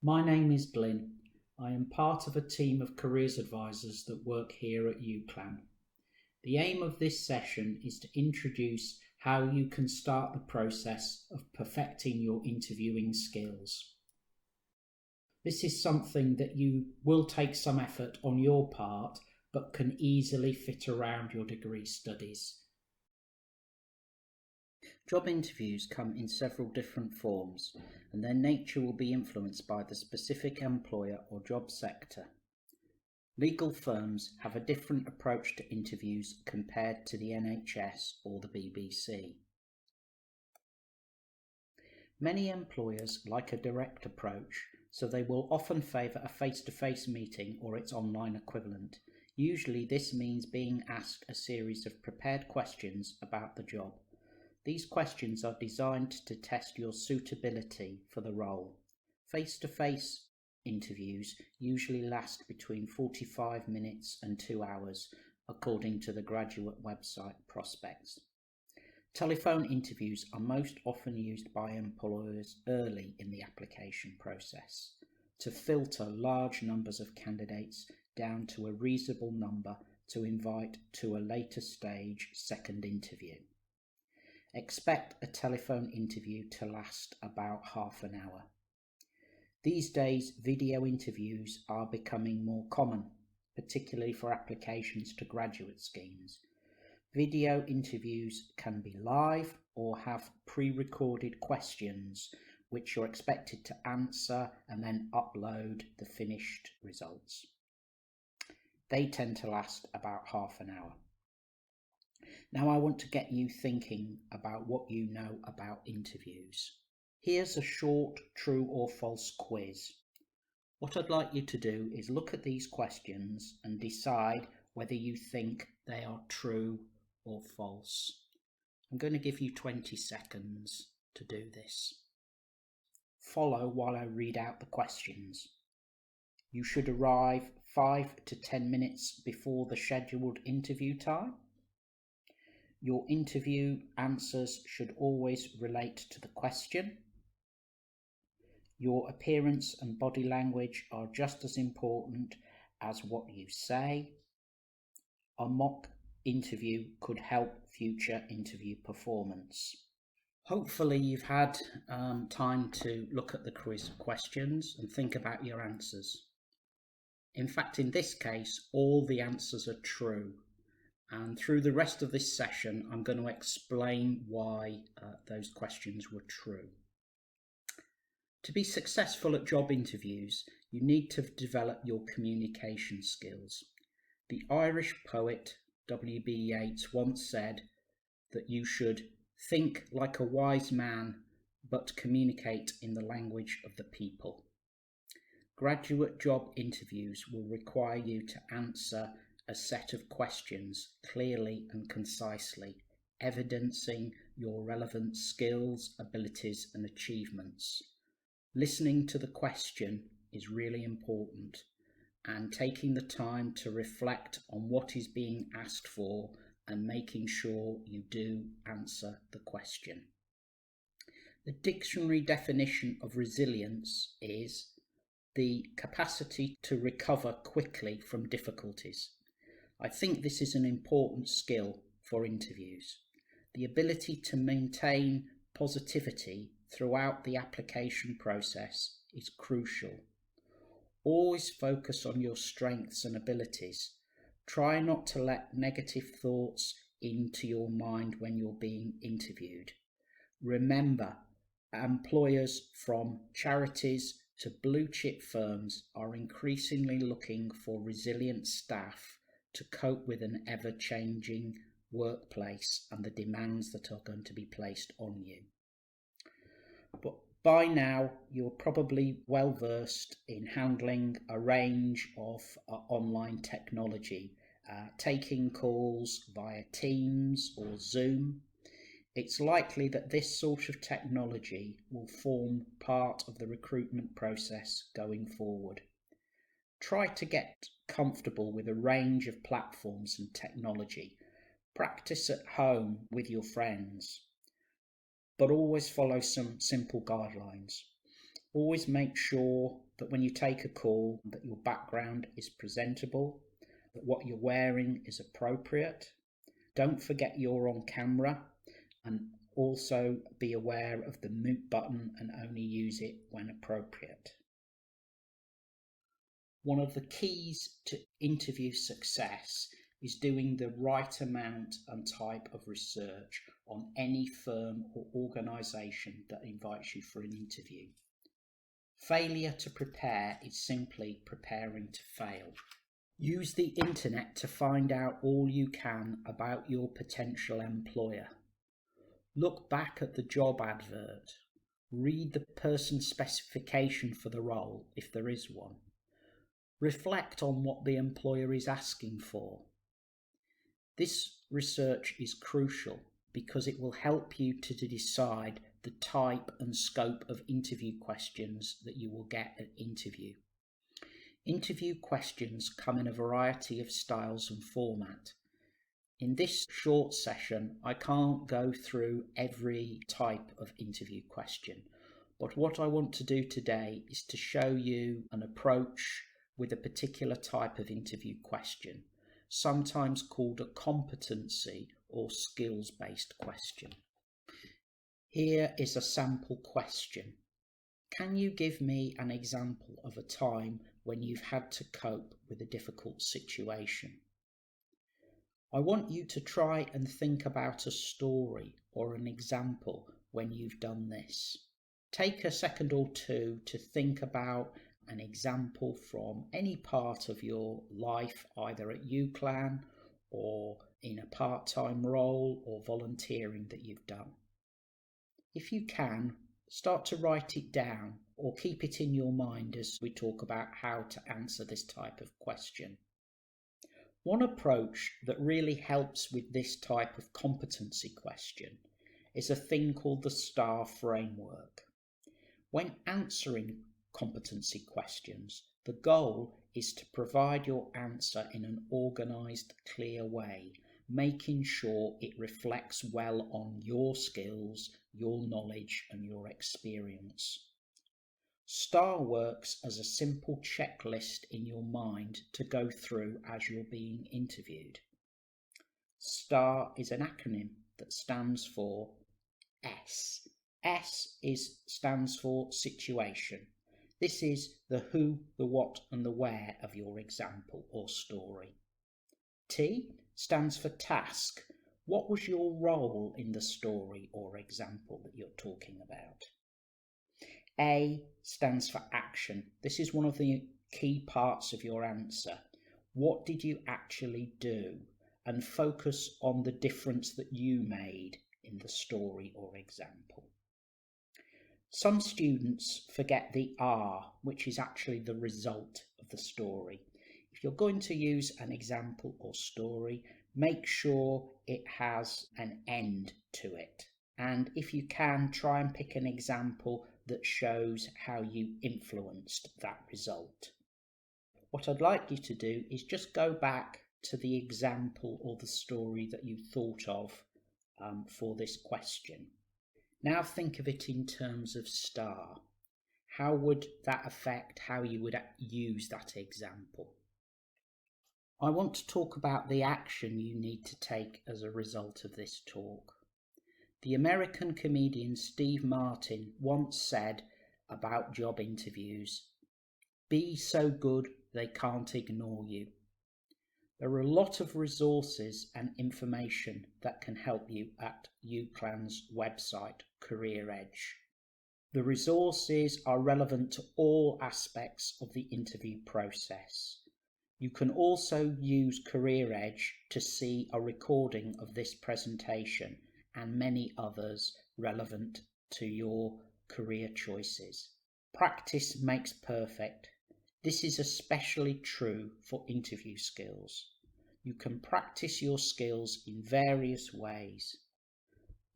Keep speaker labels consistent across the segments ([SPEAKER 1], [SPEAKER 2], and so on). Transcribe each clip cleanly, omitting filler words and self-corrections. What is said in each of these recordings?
[SPEAKER 1] My name is Glyn. I am part of a team of careers advisors that work here at UCLAN. The aim of this session is to introduce how you can start the process of perfecting your interviewing skills. This is something that you will take some effort on your part, but can easily fit around your degree studies. Job interviews come in several different forms, and their nature will be influenced by the specific employer or job sector. Legal firms have a different approach to interviews compared to the NHS or the BBC. Many employers like a direct approach, so they will often favour a face-to-face meeting or its online equivalent. Usually this means being asked a series of prepared questions about the job. These questions are designed to test your suitability for the role. Face-to-face interviews usually last between 45 minutes and 2 hours, according to the graduate website prospects. Telephone interviews are most often used by employers early in the application process to filter large numbers of candidates down to a reasonable number to invite to a later stage second interview. Expect a telephone interview to last about half an hour. These days, video interviews are becoming more common, particularly for applications to graduate schemes. Video interviews can be live or have pre-recorded questions which you're expected to answer and then upload the finished results. They tend to last about half an hour. Now I want to get you thinking about what you know about interviews. Here's a short true or false quiz. What I'd like you to do is look at these questions and decide whether you think they are true or false. I'm going to give you 20 seconds to do this. Follow while I read out the questions. You should arrive 5 to 10 minutes before the scheduled interview time. Your interview answers should always relate to the question. Your appearance and body language are just as important as what you say. A mock interview could help future interview performance. Hopefully you've had time to look at the quiz questions and think about your answers. In fact, in this case, all the answers are true. And through the rest of this session, I'm going to explain why those questions were true. To be successful at job interviews, you need to develop your communication skills. The Irish poet W.B. Yeats once said that you should think like a wise man, but communicate in the language of the people. Graduate job interviews will require you to answer a set of questions clearly and concisely, evidencing your relevant skills, abilities and achievements. Listening to the question is really important, and taking the time to reflect on what is being asked for and making sure you do answer the question. The dictionary definition of resilience is the capacity to recover quickly from difficulties. I think this is an important skill for interviews. The ability to maintain positivity throughout the application process is crucial. Always focus on your strengths and abilities. Try not to let negative thoughts into your mind when you're being interviewed. Remember, employers from charities to blue chip firms are increasingly looking for resilient staff to cope with an ever-changing workplace and the demands that are going to be placed on you. But by now, you're probably well versed in handling a range of online technology, taking calls via Teams or Zoom. It's likely that this sort of technology will form part of the recruitment process going forward. Try to get comfortable with a range of platforms and technology. Practice at home with your friends, but always follow some simple guidelines. Always make sure that when you take a call that your background is presentable, that what you're wearing is appropriate. Don't forget you're on camera, and also be aware of the mute button and only use it when appropriate. One of the keys to interview success is doing the right amount and type of research on any firm or organisation that invites you for an interview. Failure to prepare is simply preparing to fail. Use the internet to find out all you can about your potential employer. Look back at the job advert. Read the person's specification for the role, if there is one. Reflect on what the employer is asking for. This research is crucial because it will help you to decide the type and scope of interview questions that you will get at interview. Interview questions come in a variety of styles and format. In this short session, I can't go through every type of interview question, but what I want to do today is to show you an approach with a particular type of interview question, sometimes called a competency or skills-based question. Here is a sample question. Can you give me an example of a time when you've had to cope with a difficult situation? I want you to try and think about a story or an example when you've done this. Take a second or two to think about an example from any part of your life, either at UCLan or in a part-time role or volunteering that you've done. If you can, start to write it down or keep it in your mind as we talk about how to answer this type of question. One approach that really helps with this type of competency question is a thing called the STAR framework. When answering competency questions, the goal is to provide your answer in an organised, clear way, making sure it reflects well on your skills, your knowledge and your experience. STAR works as a simple checklist in your mind to go through as you're being interviewed. STAR is an acronym that stands for S. Stands for situation. This is the who, the what and the where of your example or story. T stands for task. What was your role in the story or example that you're talking about? A stands for action. This is one of the key parts of your answer. What did you actually do? And focus on the difference that you made in the story or example. Some students forget the R, which is actually the result of the story. If you're going to use an example or story, make sure it has an end to it. And if you can, try and pick an example that shows how you influenced that result. What I'd like you to do is just go back to the example or the story that you thought of for this question. Now think of it in terms of STAR. How would that affect how you would use that example? I want to talk about the action you need to take as a result of this talk. The American comedian Steve Martin once said about job interviews, "Be so good they can't ignore you." There are a lot of resources and information that can help you at UCLan's website, Career Edge. The resources are relevant to all aspects of the interview process. You can also use Career Edge to see a recording of this presentation and many others relevant to your career choices. Practice makes perfect. This is especially true for interview skills. You can practice your skills in various ways.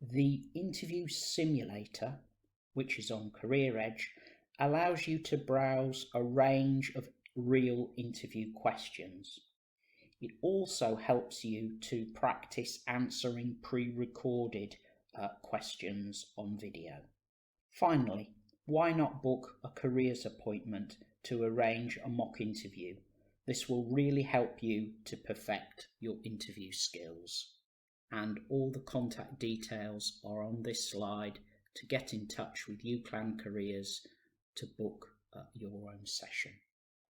[SPEAKER 1] The interview simulator, which is on Career Edge, allows you to browse a range of real interview questions. It also helps you to practice answering pre-recorded questions on video. Finally, why not book a careers appointment to arrange a mock interview? This will really help you to perfect your interview skills. And all the contact details are on this slide to get in touch with UCLan Careers to book your own session.